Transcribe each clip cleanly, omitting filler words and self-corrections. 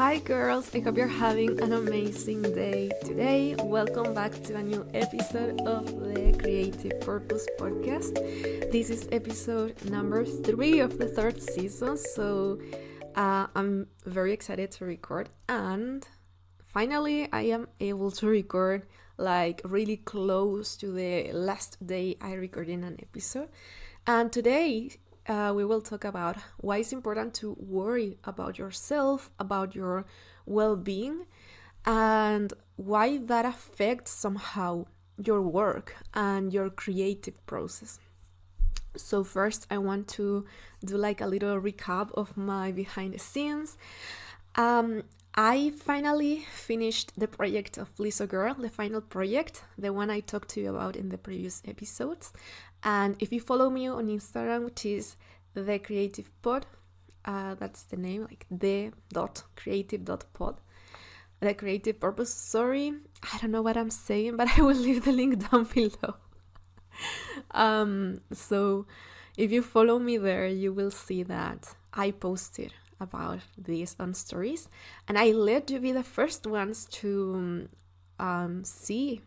Hi girls, I hope you're having an amazing day today. Welcome back to a new episode of the Creative Purpose podcast. This is episode number 3 of the 3rd season, so I'm very excited to record, and finally I am able to record like really close to the last day I recorded an episode. And today we will talk about why it's important to worry about yourself, about your well-being, and why that affects somehow your work and your creative process. So first I want to do like a little recap of my behind the scenes. I finally finished the project of Blissogirl, the final project, the one I talked to you about in the previous episodes. And if you follow me on Instagram, which is the creative pod, that's the name, like the.creative.pod, the creative purpose. Sorry, I don't know what I'm saying, but I will leave the link down below. So if you follow me there, you will see that I posted about this on stories, and I let you be the first ones to see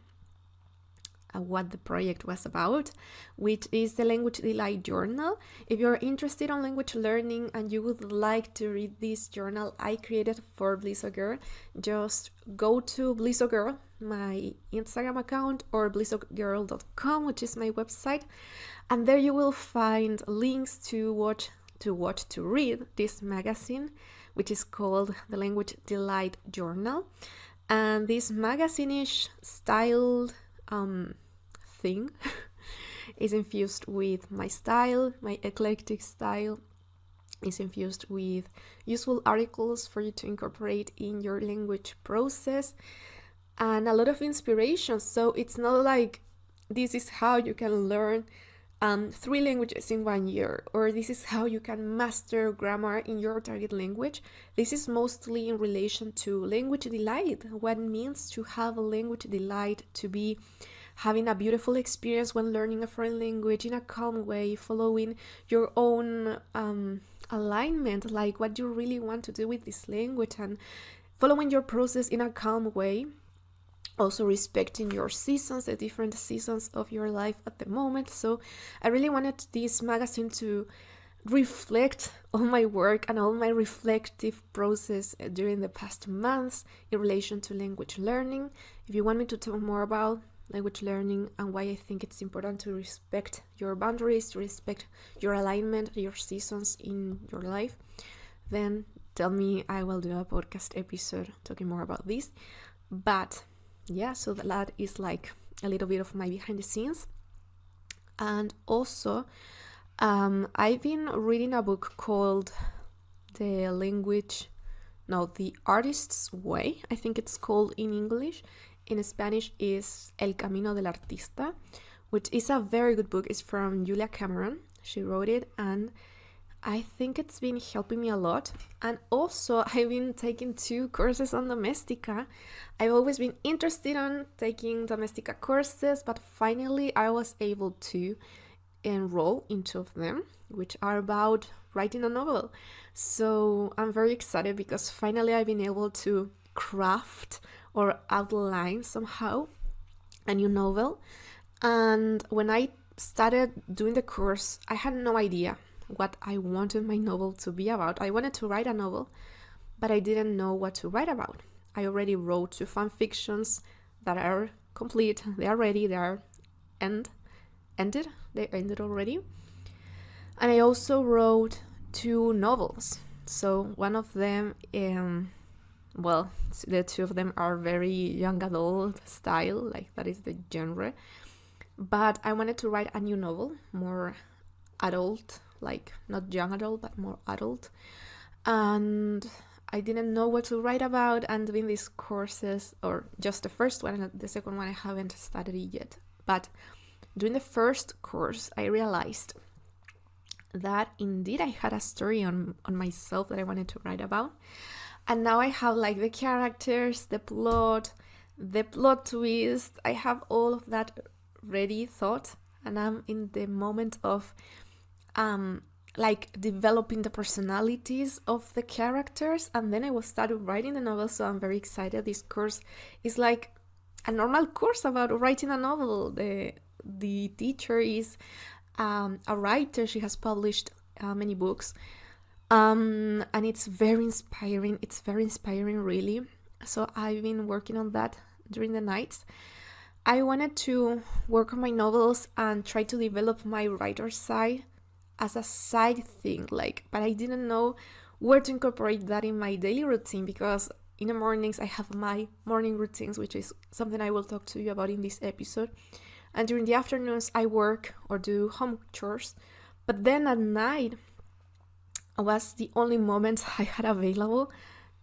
what the project was about, which is the Language Delight Journal. If you're interested in language learning and you would like to read this journal I created for Blissogirl, just go to Blissogirl, my Instagram account, or blissogirl.com, which is my website, and there you will find links to read this magazine, which is called the Language Delight Journal. And this magazine-ish styled thing is infused with my style, my eclectic style. Is infused with useful articles for you to incorporate in your language process and a lot of inspiration. So it's not like this is how you can learn 3 languages in 1 year, or this is how you can master grammar in your target language. This is mostly in relation to language delight, what it means to have a language delight, to be having a beautiful experience when learning a foreign language in a calm way, following your own alignment, like what you really want to do with this language, and following your process in a calm way. Also respecting your seasons, the different seasons of your life at the moment. So I really wanted this magazine to reflect all my work and all my reflective process during the past months in relation to language learning. If you want me to talk more about language learning and why I think it's important to respect your boundaries, to respect your alignment, your seasons in your life, then tell me. I will do a podcast episode talking more about this. But yeah, so that is like a little bit of my behind the scenes. And also I've been reading a book called The Artist's Way, I think it's called in English. In Spanish is El Camino del Artista, which is a very good book. It's from Julia Cameron. She wrote it, and I think it's been helping me a lot. And also I've been taking 2 courses on Domestika. I've always been interested in taking Domestika courses, but finally I was able to enroll in 2 of them, which are about writing a novel. So I'm very excited because finally I've been able to craft or outline somehow a new novel. And when I started doing the course, I had no idea what I wanted my novel to be about. I wanted to write a novel, but I didn't know what to write about. I already wrote 2 fan fictions that are complete. They are ready. They are ended. They ended already. And I also wrote 2 novels. So one of them, the 2 of them are very young adult style, like that is the genre. But I wanted to write a new novel, more adult, like not young adult, but more adult. And I didn't know what to write about, and doing these courses, or just the first one, and the second one I haven't started it yet. But during the first course, I realized that indeed I had a story on myself that I wanted to write about. And now I have like the characters, the plot twist. I have all of that ready thought, and I'm in the moment of like developing the personalities of the characters, and then I was started writing the novel. So I'm very excited. This course is like a normal course about writing a novel. The teacher is a writer. She has published many books, and it's very inspiring. It's very inspiring, really. So I've been working on that during the nights. I wanted to work on my novels and try to develop my writer side as a side thing, but I didn't know where to incorporate that in my daily routine, because in the mornings I have my morning routines, which is something I will talk to you about in this episode. And during the afternoons I work or do home chores. But then at night was the only moment I had available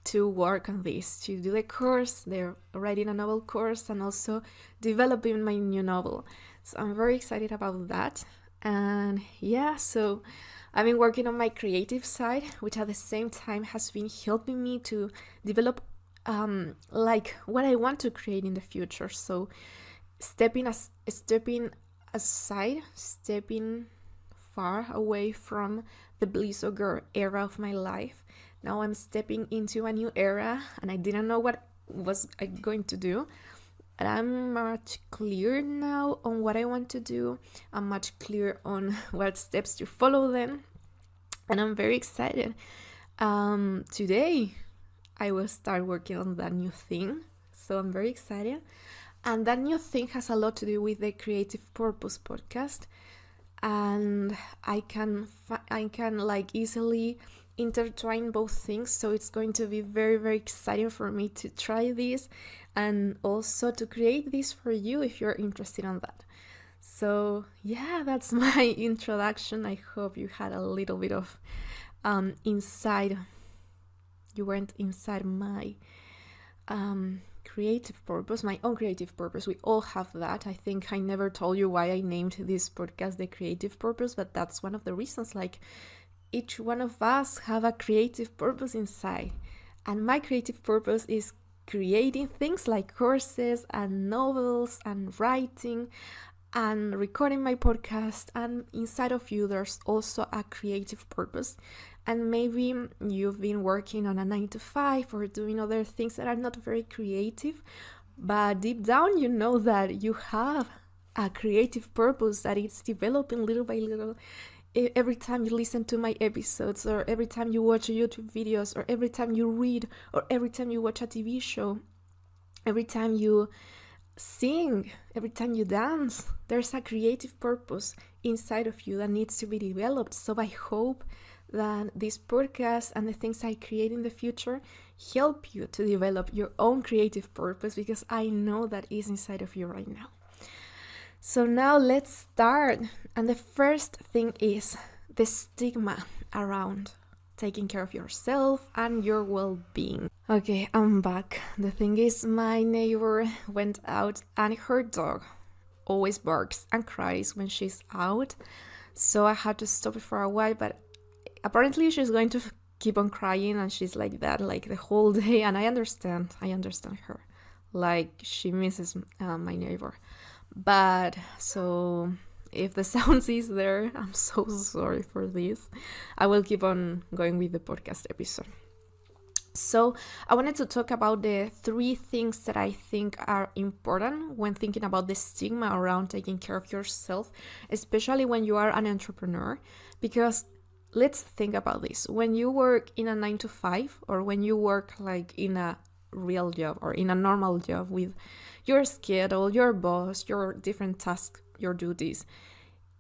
to work on this, to do the course, the writing a novel course, and also developing my new novel. So I'm very excited about that. And yeah, so I've been working on my creative side, which at the same time has been helping me to develop what I want to create in the future. So stepping aside, stepping far away from the Blissogirl era of my life. Now I'm stepping into a new era, and I didn't know what was I going to do. But I'm much clear now on what I want to do. I'm much clear on what steps to follow then. And I'm very excited. Today, I will start working on that new thing. So I'm very excited. And that new thing has a lot to do with the Creative Purpose podcast. And I can easily intertwine both things, so it's going to be very, very exciting for me to try this and also to create this for you if you're interested in that. So yeah, that's my introduction. I hope you had a little bit of you went inside my creative purpose, my own creative purpose. We all have that. I think I never told you why I named this podcast The Creative Purpose, but that's one of the reasons. Each one of us have a creative purpose inside, and my creative purpose is creating things like courses and novels and writing and recording my podcast. And inside of you there's also a creative purpose, and maybe you've been working on a 9-to-5 or doing other things that are not very creative, but deep down you know that you have a creative purpose that it's developing little by little. Every time you listen to my episodes, or every time you watch YouTube videos, or every time you read, or every time you watch a TV show, every time you sing, every time you dance, there's a creative purpose inside of you that needs to be developed. So I hope that this podcast and the things I create in the future help you to develop your own creative purpose, because I know that is inside of you right now. So now let's start. And the first thing is the stigma around taking care of yourself and your well-being. Okay, I'm back. The thing is, my neighbor went out and her dog always barks and cries when she's out. So I had to stop it for a while, but apparently she's going to keep on crying, and she's like that the whole day. And I understand her. She misses my neighbor. But so if the sounds is there, I'm so sorry for this. I will keep on going with the podcast episode. So I wanted to talk about the 3 things that I think are important when thinking about the stigma around taking care of yourself, especially when you are an entrepreneur. Because let's think about this. When you work in a 9-to-5, or when you work in a real job or in a normal job with your schedule, your boss, your different tasks, your duties,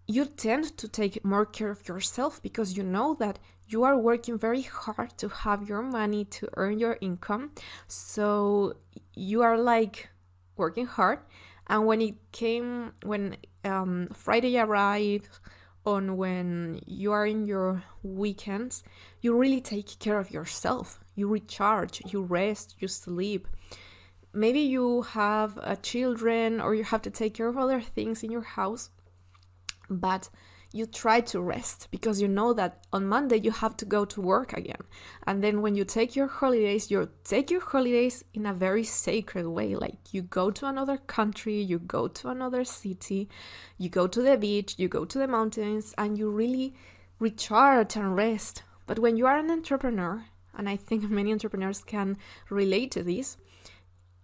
you tend to take more care of yourself, because you know that you are working very hard to have your money, to earn your income. So you are working hard. And when Friday arrives, on when you are in your weekends, you really take care of yourself. You recharge, you rest, you sleep. Maybe you have children, or you have to take care of other things in your house, but you try to rest, because you know that on Monday you have to go to work again. And then when you take your holidays, you take your holidays in a very sacred way. You go to another country, you go to another city, you go to the beach, you go to the mountains, and you really recharge and rest. But when you are an entrepreneur, and I think many entrepreneurs can relate to this,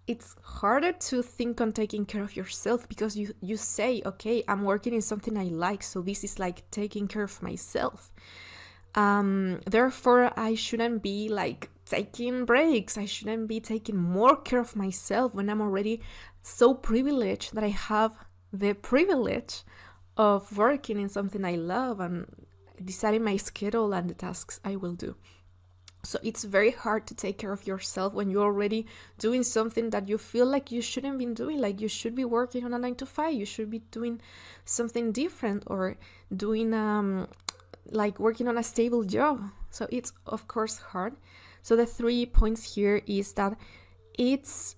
it's harder to think on taking care of yourself because you say, okay, I'm working in something I like, so this is like taking care of myself. Therefore, I shouldn't be like taking breaks. I shouldn't be taking more care of myself when I'm already so privileged that I have the privilege of working in something I love and deciding my schedule and the tasks I will do. So it's very hard to take care of yourself when you're already doing something that you feel like you shouldn't be doing, like you should be working on a 9 to 5, you should be doing something different or doing like working on a stable job. So it's of course hard. So the 3 points here is that it's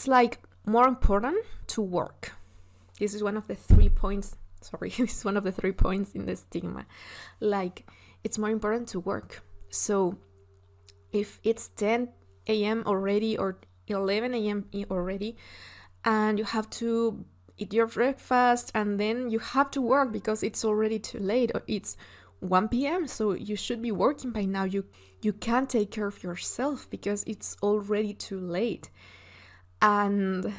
like more important to work. This is one of the 3 points. This is one of the 3 points in the stigma. Like, it's more important to work. So if it's 10 a.m. already or 11 a.m. already, and you have to eat your breakfast and then you have to work because it's already too late, or it's 1 p.m. so you should be working by now. You can't take care of yourself because it's already too late. And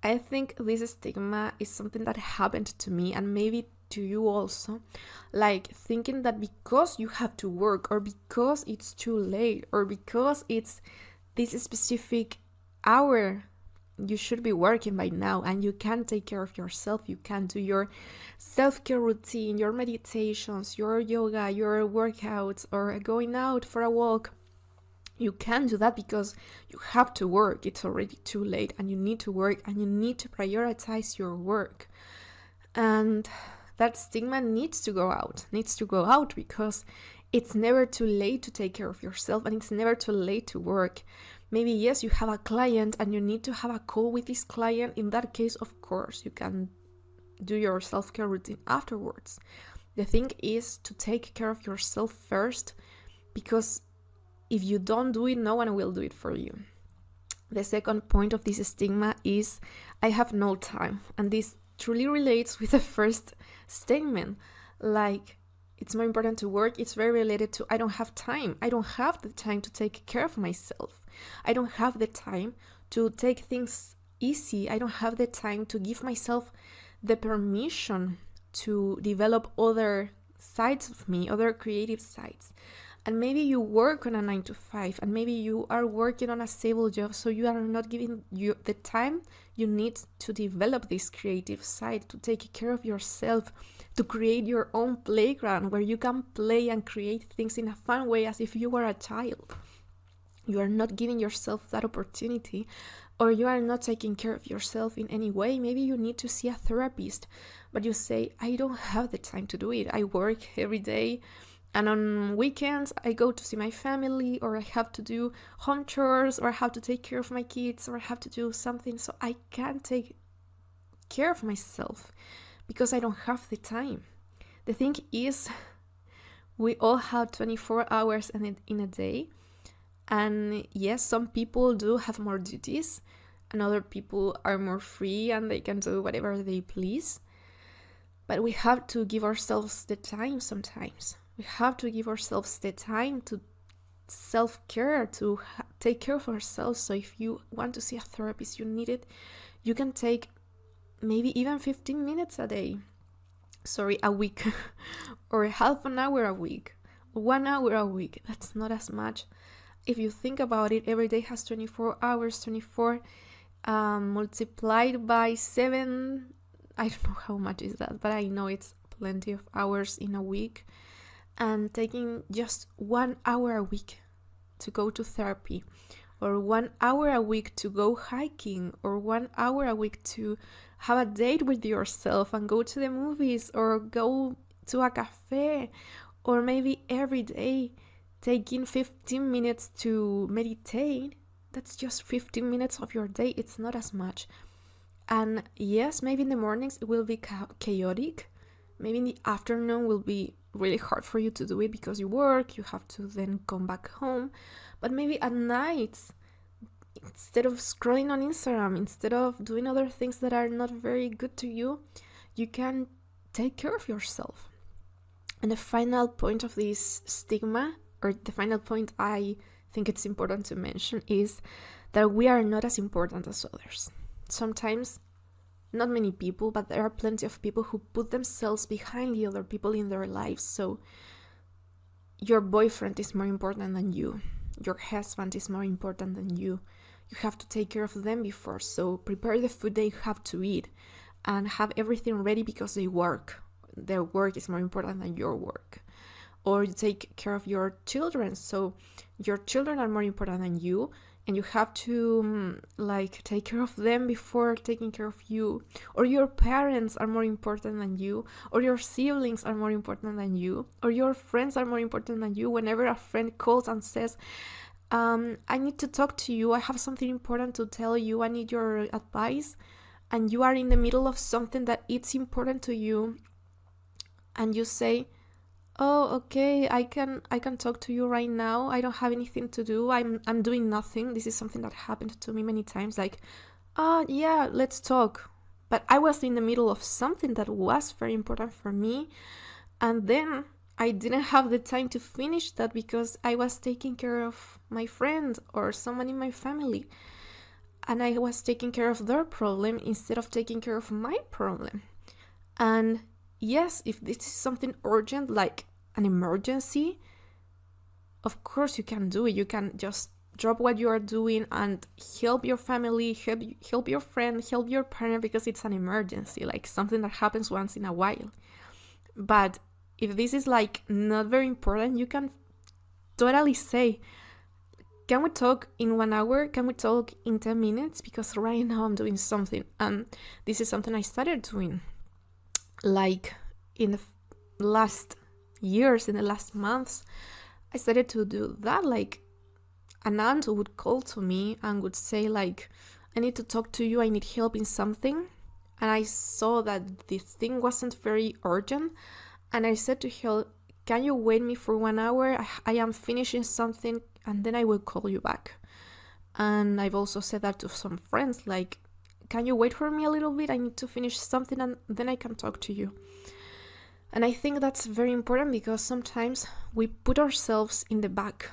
I think this stigma is something that happened to me and maybe to you also, like thinking that because you have to work or because it's too late or because it's this specific hour, you should be working by now and you can't take care of yourself. You can't do your self-care routine, your meditations, your yoga, your workouts, or going out for a walk. You can't do that because you have to work. It's already too late and you need to work and you need to prioritize your work. And that stigma needs to go out because it's never too late to take care of yourself and it's never too late to work. Maybe, yes, you have a client and you need to have a call with this client. In that case, of course, you can do your self-care routine afterwards. The thing is to take care of yourself first, because if you don't do it, no one will do it for you. The second point of this stigma is I have no time. And this truly relates with the first statement. Like, it's more important to work. It's very related to I don't have time. I don't have the time to take care of myself. I don't have the time to take things easy. I don't have the time to give myself the permission to develop other sides of me, other creative sides. And maybe you work on a 9 to 5 and maybe you are working on a stable job, so you are not giving you the time you need to develop this creative side, to take care of yourself, to create your own playground where you can play and create things in a fun way as if you were a child. You are not giving yourself that opportunity, or you are not taking care of yourself in any way. Maybe you need to see a therapist, but you say, I don't have the time to do it. I work every day. And on weekends, I go to see my family, or I have to do home chores, or I have to take care of my kids, or I have to do something. So I can't take care of myself because I don't have the time. The thing is, we all have 24 hours in a day. And yes, some people do have more duties, and other people are more free and they can do whatever they please. But we have to give ourselves the time sometimes. We have to give ourselves the time to self-care, to take care of ourselves. So if you want to see a therapist, you need it, you can take maybe even 15 minutes a week, or half an hour a week, 1 hour a week. That's not as much. If you think about it, every day has 24 hours, 24 multiplied by 7. I don't know how much is that, but I know it's plenty of hours in a week. And taking just 1 hour a week to go to therapy, or 1 hour a week to go hiking, or 1 hour a week to have a date with yourself and go to the movies or go to a cafe, or maybe every day taking 15 minutes to meditate. That's just 15 minutes of your day. It's not as much. And yes, maybe in the mornings it will be chaotic. Maybe in the afternoon will be really hard for you to do it because you work, you have to then come back home. But maybe at night, instead of scrolling on Instagram, instead of doing other things that are not very good to you, you can take care of yourself. And the final point of this stigma, or the final point I think it's important to mention, is that we are not as important as others. Sometimes, not many people, but there are plenty of people who put themselves behind the other people in their lives. So your boyfriend is more important than you. Your husband is more important than you. You have to take care of them before. So prepare the food they have to eat and have everything ready because they work. Their work is more important than your work. Or you take care of your children. So your children are more important than you, and you have to take care of them before taking care of you. Or your parents are more important than you, or your siblings are more important than you, or your friends are more important than you. Whenever a friend calls and says, I need to talk to you, I have something important to tell you, I need your advice, and you are in the middle of something that it's important to you, and you say, oh, okay, I can talk to you right now. I don't have anything to do. I'm doing nothing. This is something that happened to me many times. Yeah, let's talk. But I was in the middle of something that was very important for me. And then I didn't have the time to finish that because I was taking care of my friend or someone in my family. And I was taking care of their problem instead of taking care of my problem. And yes, if this is something urgent, like an emergency, of course you can do it. You can just drop what you are doing and help your family, help your friend, help your partner, because it's an emergency, like something that happens once in a while. But if this is not very important, you can totally say, can we talk in 1 hour? Can we talk in 10 minutes? Because right now I'm doing something. And this is something I started doing in the last years, in the last months. I started to do that. An aunt would call to me and would say I need to talk to you, I need help in something. And I saw that this thing wasn't very urgent, and I said to her, can you wait me for 1 hour? I am finishing something and then I will call you back. And I've also said that to some friends, can you wait for me a little bit? I need to finish something and then I can talk to you. And I think that's very important because sometimes we put ourselves in the back,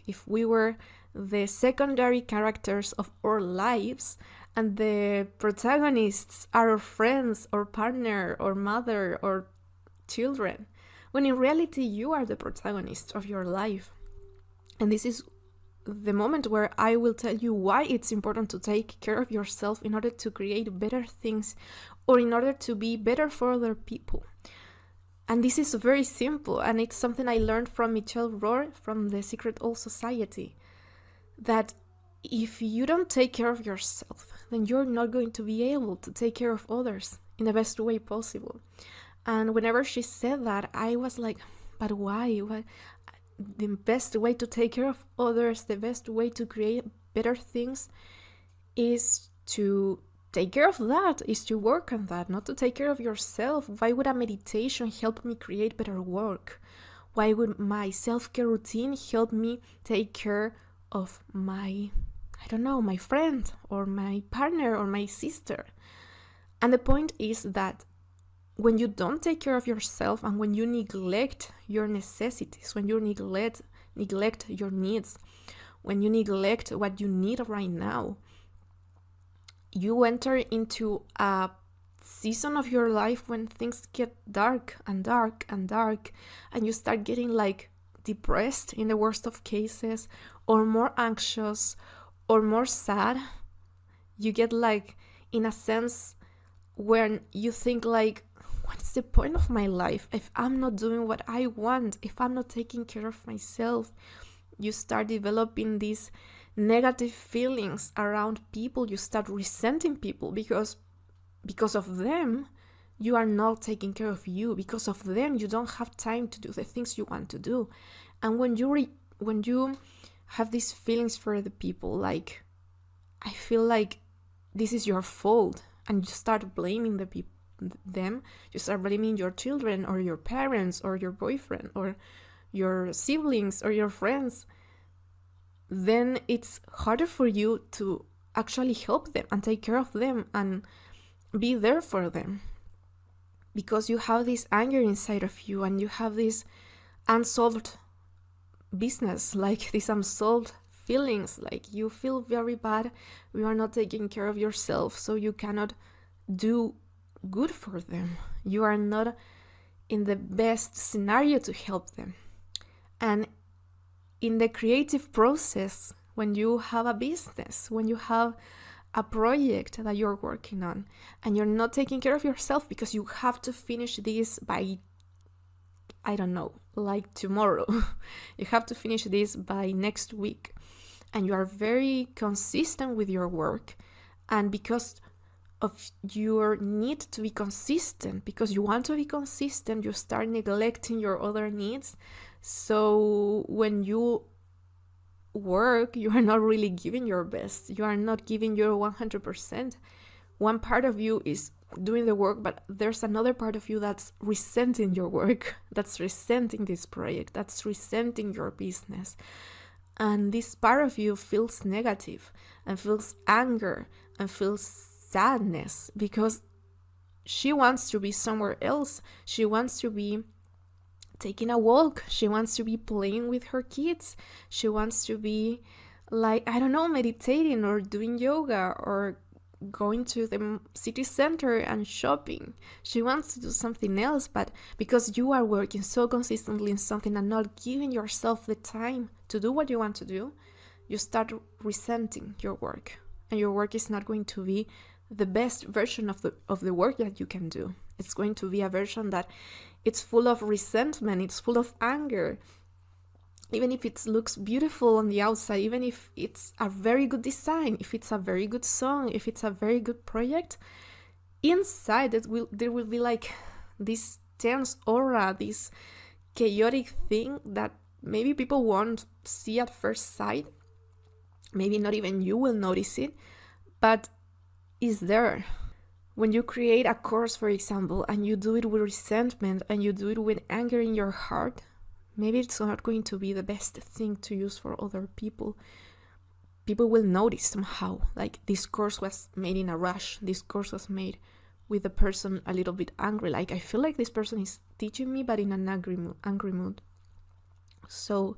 if we were the secondary characters of our lives and the protagonists are our friends or partner or mother or children, when in reality you are the protagonist of your life. And this is the moment where I will tell you why it's important to take care of yourself in order to create better things or in order to be better for other people. And this is very simple, and it's something I learned from Michelle Rohr from The Secret Old Society, that if you don't take care of yourself, then you're not going to be able to take care of others in the best way possible. And whenever she said that, I was like, but why? The best way to take care of others, the best way to create better things is to take care of that, is to work on that, not to take care of yourself. Why would a meditation help me create better work? Why would my self-care routine help me take care of my friend or my partner or my sister? And the point is that when you don't take care of yourself and when you neglect your necessities, when you neglect your needs, when you neglect what you need right now, you enter into a season of your life when things get dark and dark and dark, and you start getting depressed in the worst of cases, or more anxious, or more sad. You get in a sense when you think what's the point of my life if I'm not doing what I want, if I'm not taking care of myself? You start developing these negative feelings around people. You start resenting people because of them you are not taking care of you. Because of them you don't have time to do the things you want to do. And when you have these feelings for the people, I feel like this is your fault, and you start blaming them, you start blaming your children or your parents or your boyfriend or your siblings or your friends, then it's harder for you to actually help them and take care of them and be there for them. because you have this anger inside of you and you have this unsolved business, like these unsolved feelings, like you feel very bad, you are not taking care of yourself, so you cannot do good for them. You are not in the best scenario to help them. And in the creative process, when you have a business, when you have a project that you're working on and you're not taking care of yourself because you have to finish this by, I don't know, like tomorrow, you have to finish this by next week, and you are very consistent with your work, and because of your need to be consistent, because you want to be consistent, you start neglecting your other needs. So when you work, you are not really giving your best. You are not giving your 100%. One part of you is doing the work, but there's another part of you that's resenting your work, that's resenting this project, that's resenting your business. And this part of you feels negative and feels anger and feels sadness because she wants to be somewhere else. She wants to be taking a walk. She wants to be playing with her kids. She wants to be, like, I don't know, meditating or doing yoga or going to the city center and shopping. She wants to do something else, but because you are working so consistently in something and not giving yourself the time to do what you want to do, you start resenting your work, and your work is not going to be the best version of the work that you can do. It's going to be a version that it's full of resentment, it's full of anger. Even if it looks beautiful on the outside, even if it's a very good design, if it's a very good song, if it's a very good project, inside there will be like this tense aura, this chaotic thing that maybe people won't see at first sight. Maybe not even you will notice it, but it's there. When you create a course, for example, and you do it with resentment and you do it with anger in your heart, maybe it's not going to be the best thing to use for other people. People will notice somehow, like this course was made in a rush. This course was made with the person a little bit angry. Like, I feel like this person is teaching me, but in an angry mood. So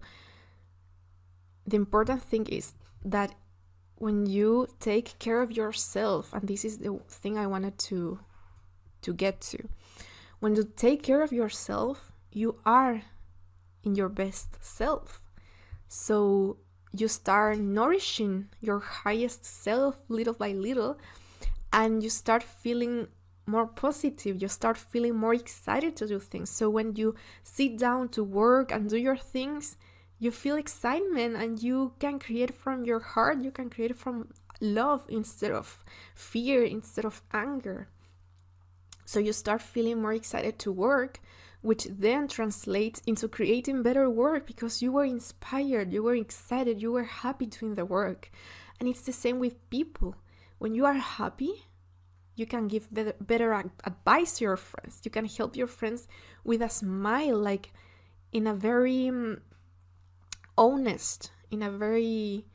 the important thing is that when you take care of yourself, and this is the thing I wanted to get to, when you take care of yourself, you are in your best self. So you start nourishing your highest self little by little, and you start feeling more positive. You start feeling more excited to do things. So when you sit down to work and do your things, you feel excitement, and you can create from your heart. You can create from love instead of fear, instead of anger. So you start feeling more excited to work, which then translates into creating better work because you were inspired, you were excited, you were happy doing the work. And it's the same with people. When you are happy, you can give better advice to your friends. You can help your friends with a smile, like in a very honest, in a very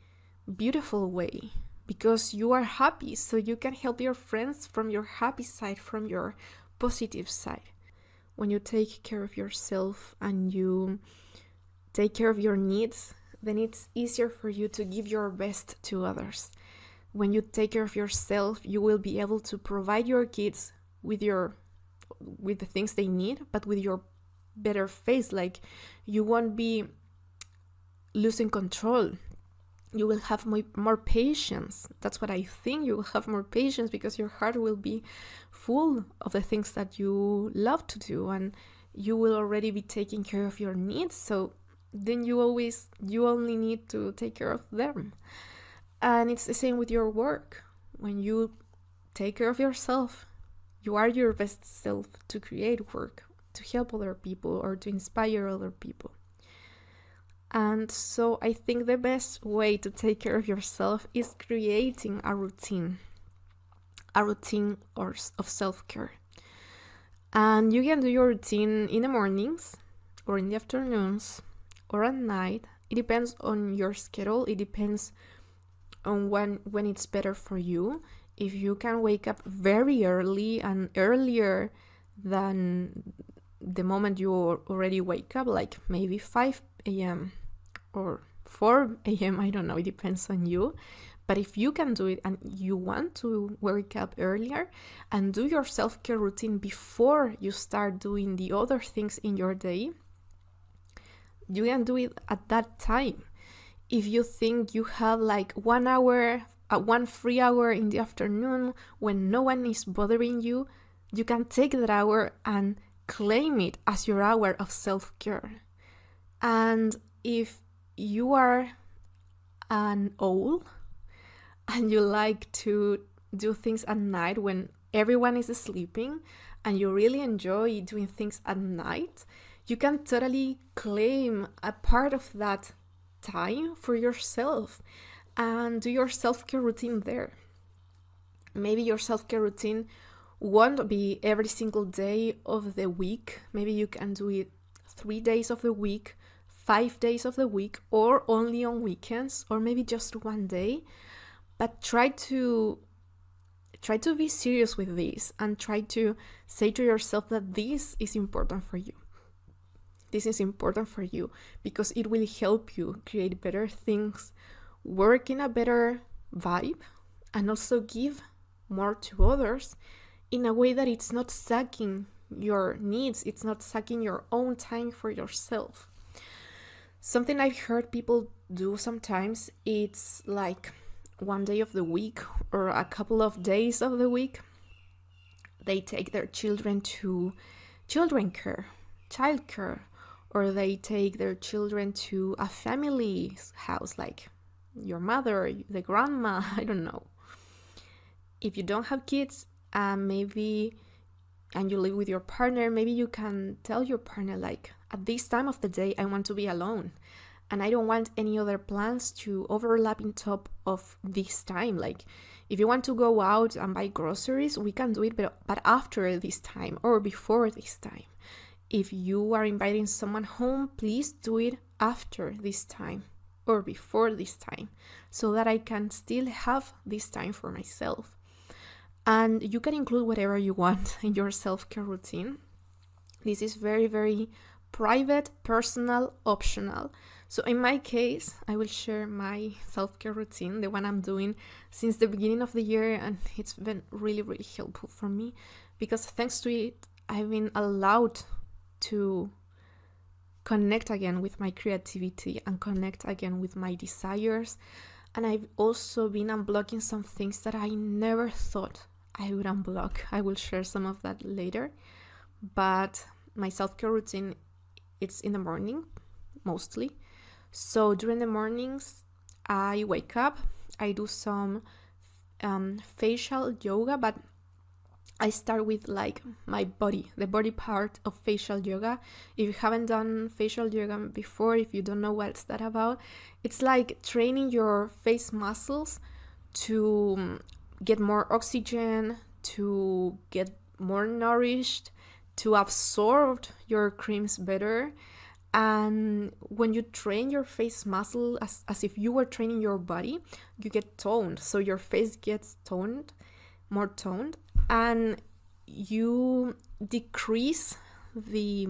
beautiful way, because you are happy. So you can help your friends from your happy side, from your positive side. When you take care of yourself and you take care of your needs, then it's easier for you to give your best to others. When you take care of yourself, you will be able to provide your kids with the things they need, but with your better face. Like, you won't be losing control. You will have more patience. That's what I think. You will have more patience because your heart will be full of the things that you love to do, and you will already be taking care of your needs. So then you only need to take care of them. And it's the same with your work. When you take care of yourself, you are your best self to create work, to help other people or to inspire other people. And so I think the best way to take care of yourself is creating a routine of self-care. And you can do your routine in the mornings or in the afternoons or at night. It depends on your schedule. It depends on when it's better for you. If you can wake up very early and earlier than the moment you already wake up, like maybe 5 a.m. or 4 a.m. I don't know, it depends on you. But if you can do it and you want to wake up earlier and do your self-care routine before you start doing the other things in your day, you can do it at that time. If you think you have like 1 hour, one free hour in the afternoon when no one is bothering you, you can take that hour and claim it as your hour of self-care. And if you are an owl and you like to do things at night when everyone is sleeping and you really enjoy doing things at night, you can totally claim a part of that time for yourself and do your self-care routine there. Maybe your self-care routine won't be every single day of the week. Maybe you can do it 3 days of the week, 5 days of the week, or only on weekends, or maybe just 1 day. But try to be serious with this and try to say to yourself that this is important for you. This is important for you because it will help you create better things, work in a better vibe, and also give more to others in a way that it's not sucking your needs, it's not sucking your own time for yourself. Something I've heard people do sometimes, it's like 1 day of the week or a couple of days of the week, they take their children to childcare, or they take their children to a family's house, like your mother, the grandma, I don't know. If you don't have kids, maybe, and you live with your partner, maybe you can tell your partner, like, at this time of the day, I want to be alone. And I don't want any other plans to overlap in top of this time. Like, if you want to go out and buy groceries, we can do it, but after this time or before this time. If you are inviting someone home, please do it after this time or before this time, so that I can still have this time for myself. And you can include whatever you want in your self-care routine. This is very, very private, personal, optional. So in my case, I will share my self-care routine, the one I'm doing since the beginning of the year, and it's been really, really helpful for me because thanks to it, I've been allowed to connect again with my creativity and connect again with my desires. And I've also been unblocking some things that I never thought I would unblock. I will share some of that later. But my self-care routine, it's in the morning, mostly. So during the mornings, I wake up, I do some facial yoga, but I start with like my body, the body part of facial yoga. If you haven't done facial yoga before, if you don't know what's that about, it's like training your face muscles to get more oxygen, to get more nourished, to absorb your creams better. And when you train your face muscle as if you were training your body, you get toned. So your face gets toned, more toned, and you decrease the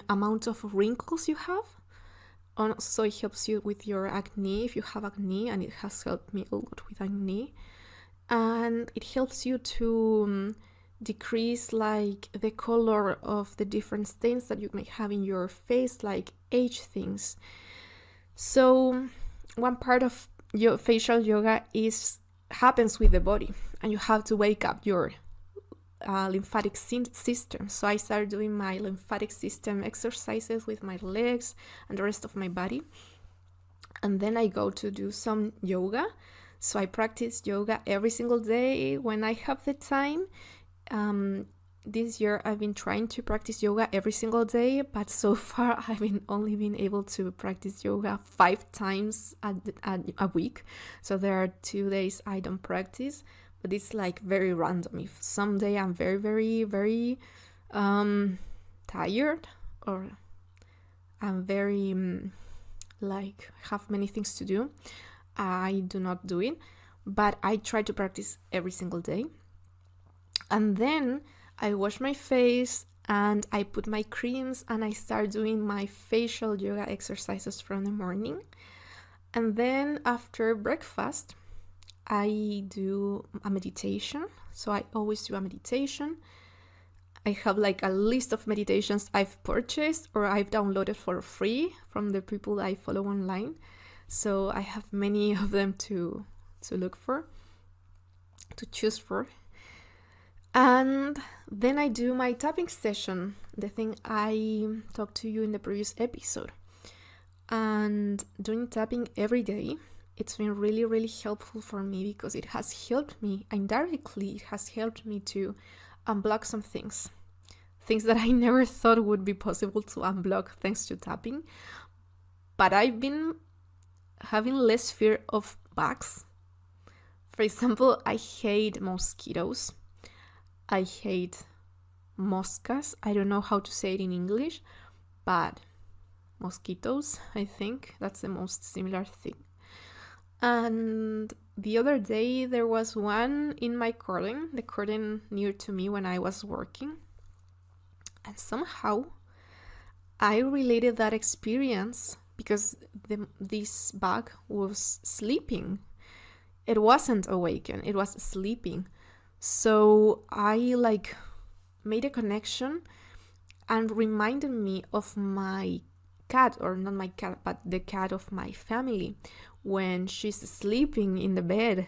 amount of wrinkles you have. Also, it helps you with your acne if you have acne, and it has helped me a lot with acne. And it helps you to decrease like the color of the different stains that you may have in your face, like age things. So one part of your facial yoga happens with the body, and you have to wake up your lymphatic system. So I started doing my lymphatic system exercises with my legs and the rest of my body, and then I go to do some yoga. So I practice yoga every single day when I have the time. This year I've been trying to practice yoga every single day, but so far I've only been able to practice yoga 5 times a week. So there are 2 days I don't practice, but it's like very random. If someday I'm very, very, very tired, or I'm very have many things to do, I do not do it. but I try to practice every single day. And then I wash my face and I put my creams and I start doing my facial yoga exercises from the morning. And then after breakfast, I do a meditation. So I always do a meditation. I have like a list of meditations I've purchased or I've downloaded for free from the people I follow online. So I have many of them to look for, to choose for. And then I do my tapping session, the thing I talked to you in the previous episode. And doing tapping every day, it's been really, really helpful for me because it has helped me, indirectly, it has helped me to unblock some things that I never thought would be possible to unblock thanks to tapping. But I've been having less fear of bugs. For example, I hate mosquitoes. I hate moscas. I don't know how to say it in English, but mosquitoes, I think that's the most similar thing. And the other day there was one in my curtain, the curtain near to me when I was working. And somehow I related that experience because this bug was sleeping. It wasn't awakened, it was sleeping. So I made a connection and reminded me of my cat, or not my cat, but the cat of my family when she's sleeping in the bed,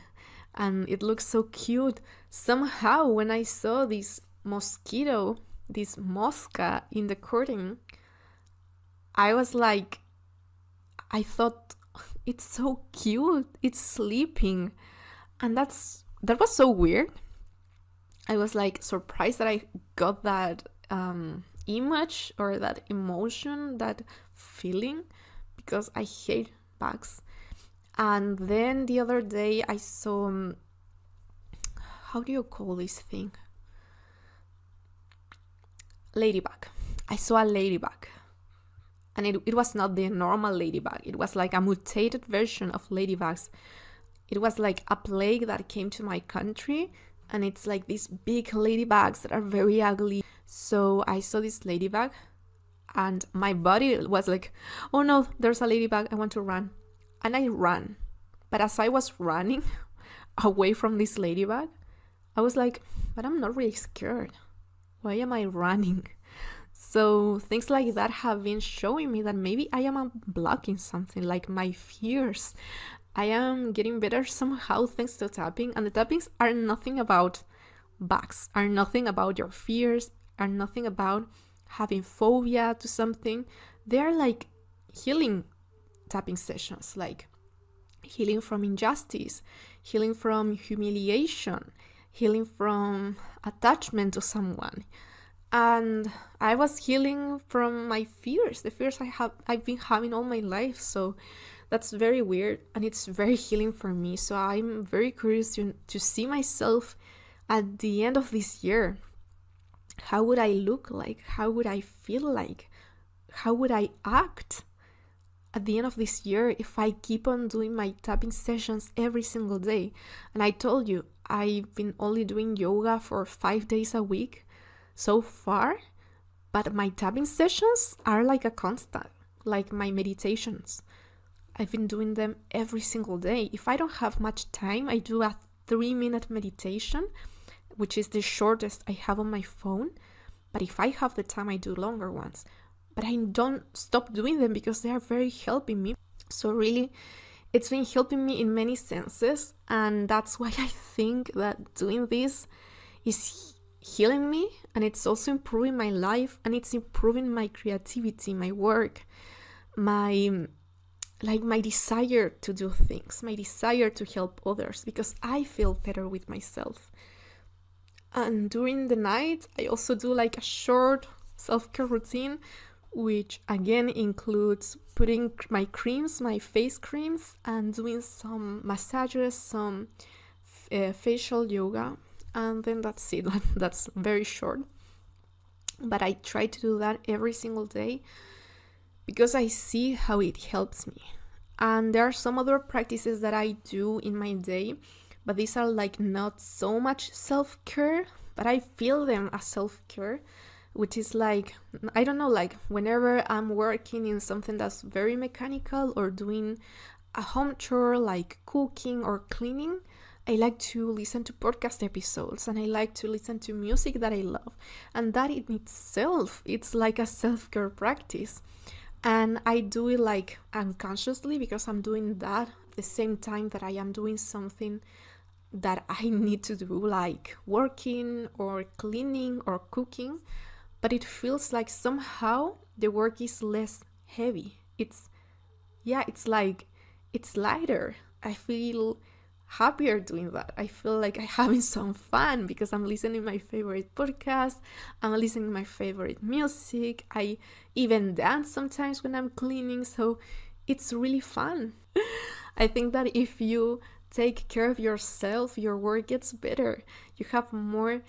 and it looks so cute. Somehow when I saw this mosquito, this mosca in the curtain, I was like, I thought, it's so cute, it's sleeping. And that was so weird. I was like surprised that I got that image or that emotion, that feeling, because I hate bugs. And then the other day I saw, how do you call this thing? Ladybug. I saw a ladybug. And it was not the normal ladybug. It was like a mutated version of ladybugs. It was like a plague that came to my country. And it's like these big ladybugs that are very ugly. So I saw this ladybug and my body was like, oh no, there's a ladybug, I want to run. And I ran. But as I was running away from this ladybug, I was like, but I'm not really scared. Why am I running? So things like that have been showing me that maybe I am blocking something, like my fears. I am getting better somehow thanks to tapping, and the tappings are nothing about bugs, are nothing about your fears, are nothing about having phobia to something. They are like healing tapping sessions, like healing from injustice, healing from humiliation, healing from attachment to someone. And I was healing from my fears, the fears I've been having all my life. So that's very weird, and it's very healing for me. So I'm very curious to see myself at the end of this year. How would I look like? How would I feel like? How would I act at the end of this year if I keep on doing my tapping sessions every single day? And I told you, I've been only doing yoga for 5 days a week so far, but my tapping sessions are like a constant, like my meditations. I've been doing them every single day. If I don't have much time, I do a 3-minute meditation, which is the shortest I have on my phone. But if I have the time, I do longer ones. But I don't stop doing them because they are very helping me. So really, it's been helping me in many senses. And that's why I think that doing this is healing me. And it's also improving my life. And it's improving my creativity, my work, my desire to do things, my desire to help others, because I feel better with myself. And during the night, I also do like a short self-care routine, which again includes putting my creams, my face creams, and doing some massages, some facial yoga, and then that's it. That's very short. But I try to do that every single day because I see how it helps me. And there are some other practices that I do in my day, but these are like not so much self-care, but I feel them as self-care, which is like, I don't know, like whenever I'm working in something that's very mechanical or doing a home chore like cooking or cleaning, I like to listen to podcast episodes and I like to listen to music that I love. And that in itself, it's like a self-care practice. And I do it like unconsciously because I'm doing that at the same time that I am doing something that I need to do, like working or cleaning or cooking. But it feels like somehow the work is less heavy. It's like it's lighter. I feel happier doing that. I feel like I'm having some fun because I'm listening to my favorite podcast, I'm listening to my favorite music. I even dance sometimes when I'm cleaning, so it's really fun. I think that if you take care of yourself, your work gets better. You have more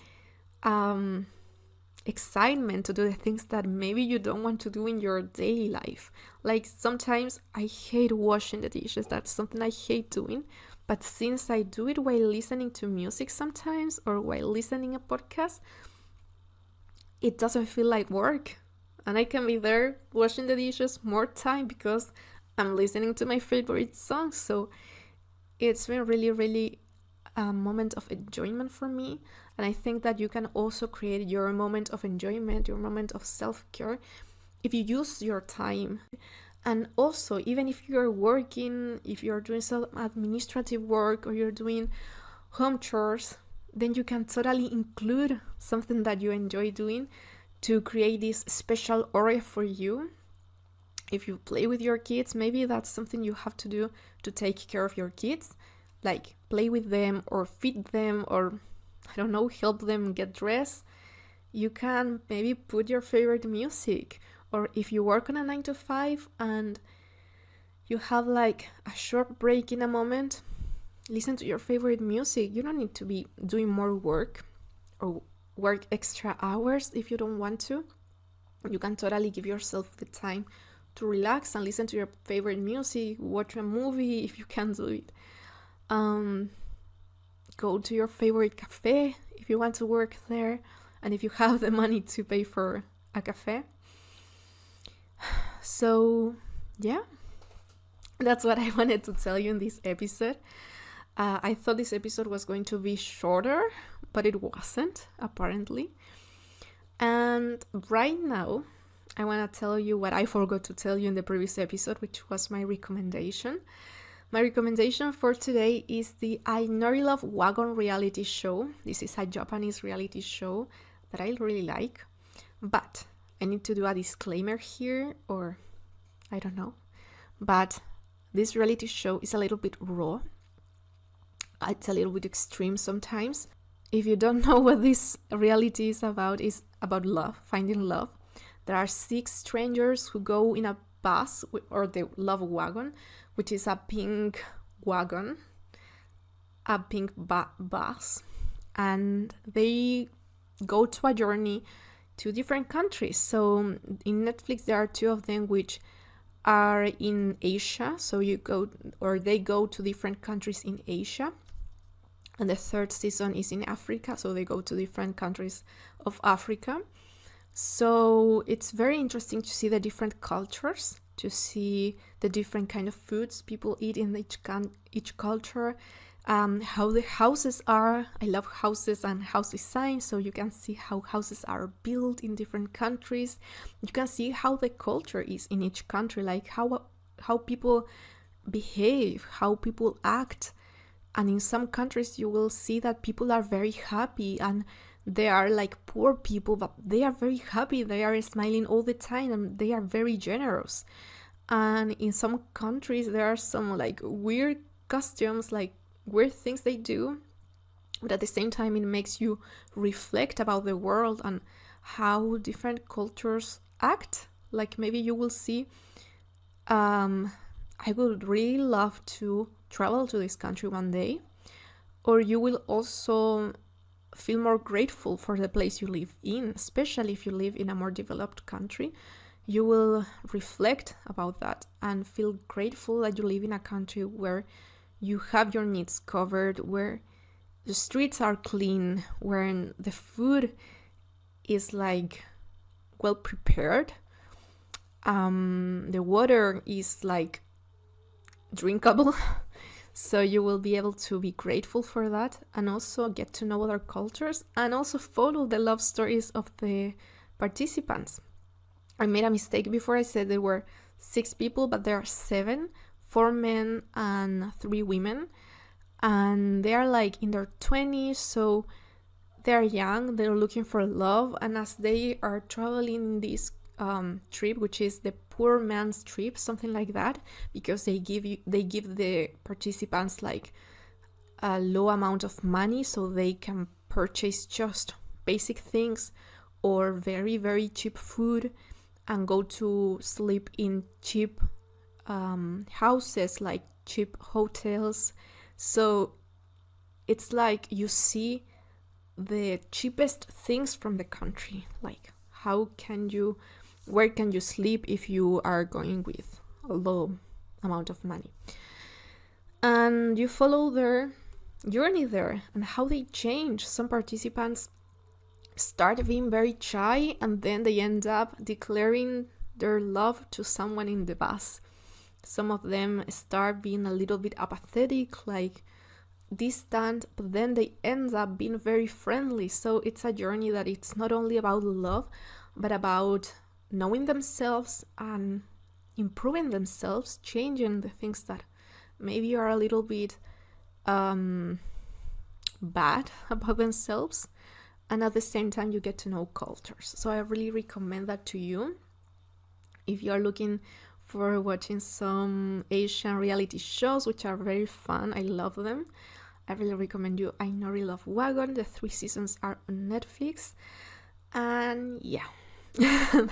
excitement to do the things that maybe you don't want to do in your daily life. Like sometimes I hate washing the dishes. That's something I hate doing. But since I do it while listening to music sometimes or while listening a podcast, it doesn't feel like work. And I can be there washing the dishes more time because I'm listening to my favorite songs. So it's been really, really a moment of enjoyment for me. And I think that you can also create your moment of enjoyment, your moment of self-care, if you use your time. And also, even if you're working, if you're doing some administrative work or you're doing home chores, then you can totally include something that you enjoy doing to create this special area for you. If you play with your kids, maybe that's something you have to do to take care of your kids, like play with them or feed them or, I don't know, help them get dressed. You can maybe put your favorite music. Or if you work on a 9 to 5 and you have like a short break in a moment, listen to your favorite music. You don't need to be doing more work or work extra hours if you don't want to. You can totally give yourself the time to relax and listen to your favorite music, watch a movie if you can do it. Go to your favorite cafe if you want to work there and if you have the money to pay for a cafe. So yeah, that's what I wanted to tell you in this episode. I thought this episode was going to be shorter, but it wasn't, apparently. And right now, I want to tell you what I forgot to tell you in the previous episode, which was my recommendation. My recommendation for today is the I Nori Love Wagon reality show. This is a Japanese reality show that I really like, but I need to do a disclaimer here, or I don't know, but this reality show is a little bit raw. It's a little bit extreme sometimes. If you don't know what this reality is about love, finding love. There are 6 strangers who go in a bus, or the love wagon, which is a pink wagon, a pink bus, and they go to a journey to different countries. So in Netflix there are 2 of them which are in Asia, so they go to different countries in Asia, and the 3rd season is in Africa, so they go to different countries of Africa. So it's very interesting to see the different cultures, to see the different kind of foods people eat in each culture, how the houses are. I love houses and house design, so you can see how houses are built in different countries. You can see how the culture is in each country, like how people behave, how people act. And in some countries you will see that people are very happy, and they are like poor people, but they are very happy, they are smiling all the time, and they are very generous. And in some countries there are some like weird costumes, like weird things they do, but at the same time it makes you reflect about the world and how different cultures act. Like maybe you will see, I would really love to travel to this country one day, or you will also feel more grateful for the place you live in, especially if you live in a more developed country. You will reflect about that and feel grateful that you live in a country where you have your needs covered, where the streets are clean, where the food is like well prepared, the water is like drinkable. So you will be able to be grateful for that, and also get to know other cultures, and also follow the love stories of the participants. I made a mistake before. I said there were 6 people, but there are 7, 4 men and 3 women. And they are like in their 20s, so they're young, they're looking for love. And as they are traveling this trip, which is the poor man's trip, something like that, because they give the participants like a low amount of money so they can purchase just basic things or very, very cheap food, and go to sleep in cheap houses, like cheap hotels. So it's like you see the cheapest things from the country, like where can you sleep if you are going with a low amount of money. And you follow their journey there and how they change. Some participants start being very shy, and then they end up declaring their love to someone in the bus. Some of them start being a little bit apathetic, like distant, but then they end up being very friendly. So it's a journey that it's not only about love, but about knowing themselves and improving themselves, changing the things that maybe are a little bit bad about themselves. And at the same time, you get to know cultures. So I really recommend that to you. If you are looking for watching some Asian reality shows, which are very fun, I love them, I really recommend you I Nori Love Wagon. The 3 seasons are on Netflix. And yeah,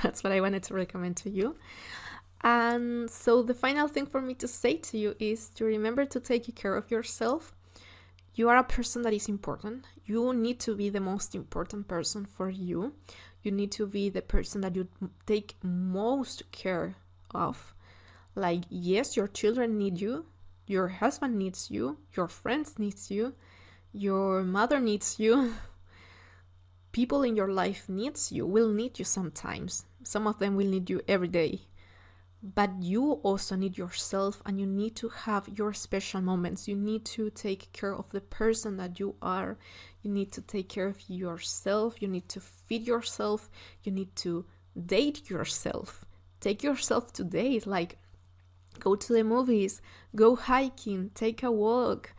that's what I wanted to recommend to you. And so the final thing for me to say to you is to remember to take care of yourself. You are a person that is important. You need to be the most important person for you. You need to be the person that you take most care of. Like, yes, your children need you, your husband needs you, your friends needs you, your mother needs you. People in your life will need you sometimes. Some of them will need you every day. But you also need yourself, and you need to have your special moments. You need to take care of the person that you are. You need to take care of yourself. You need to feed yourself. You need to date yourself. Take yourself to date, like go to the movies, go hiking, take a walk,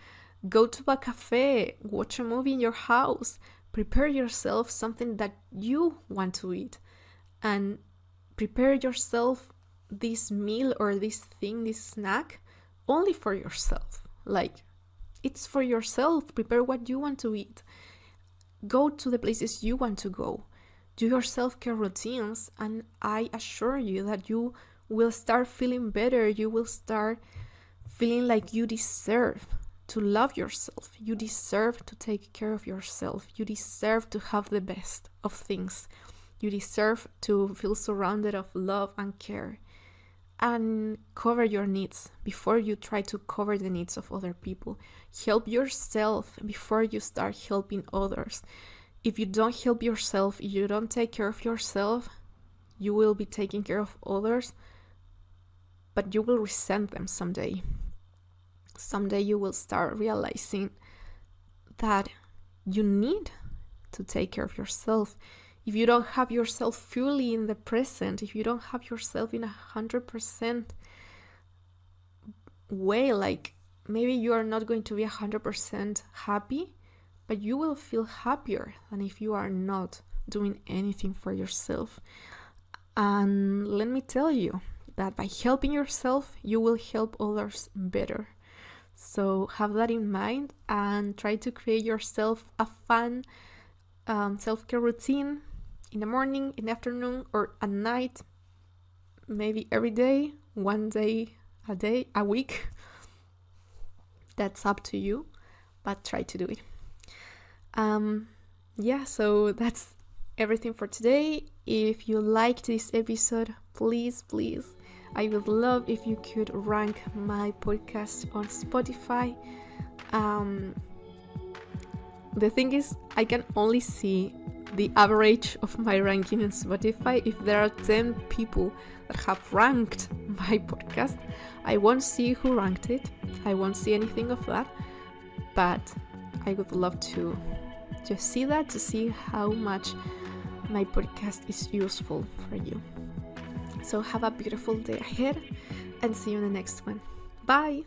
go to a cafe, watch a movie in your house. Prepare yourself something that you want to eat, and prepare yourself this meal or this thing, this snack, only for yourself. Like, it's for yourself. Prepare what you want to eat. Go to the places you want to go. Do your self-care routines, and I assure you that you will start feeling better. You will start feeling like you deserve to love yourself. You deserve to take care of yourself. You deserve to have the best of things. You deserve to feel surrounded of love and care. And cover your needs before you try to cover the needs of other people. Help yourself before you start helping others. If you don't help yourself, if you don't take care of yourself, you will be taking care of others, but you will resent them someday. Someday you will start realizing that you need to take care of yourself. If you don't have yourself fully in the present, if you don't have yourself in 100% way, like maybe you are not going to be 100% happy, but you will feel happier than if you are not doing anything for yourself. And let me tell you that by helping yourself, you will help others better. So have that in mind and try to create yourself a fun self-care routine in the morning, in the afternoon, or at night. Maybe every day, one day, a week. That's up to you, but try to do it. So that's everything for today. If you liked this episode, please I would love if you could rank my podcast on Spotify. The thing is, I can only see the average of my ranking in Spotify. If there are 10 people that have ranked my podcast, I won't see who ranked it. I won't see anything of that. But I would love to just see that, to see how much my podcast is useful for you. So have a beautiful day ahead and see you in the next one. Bye!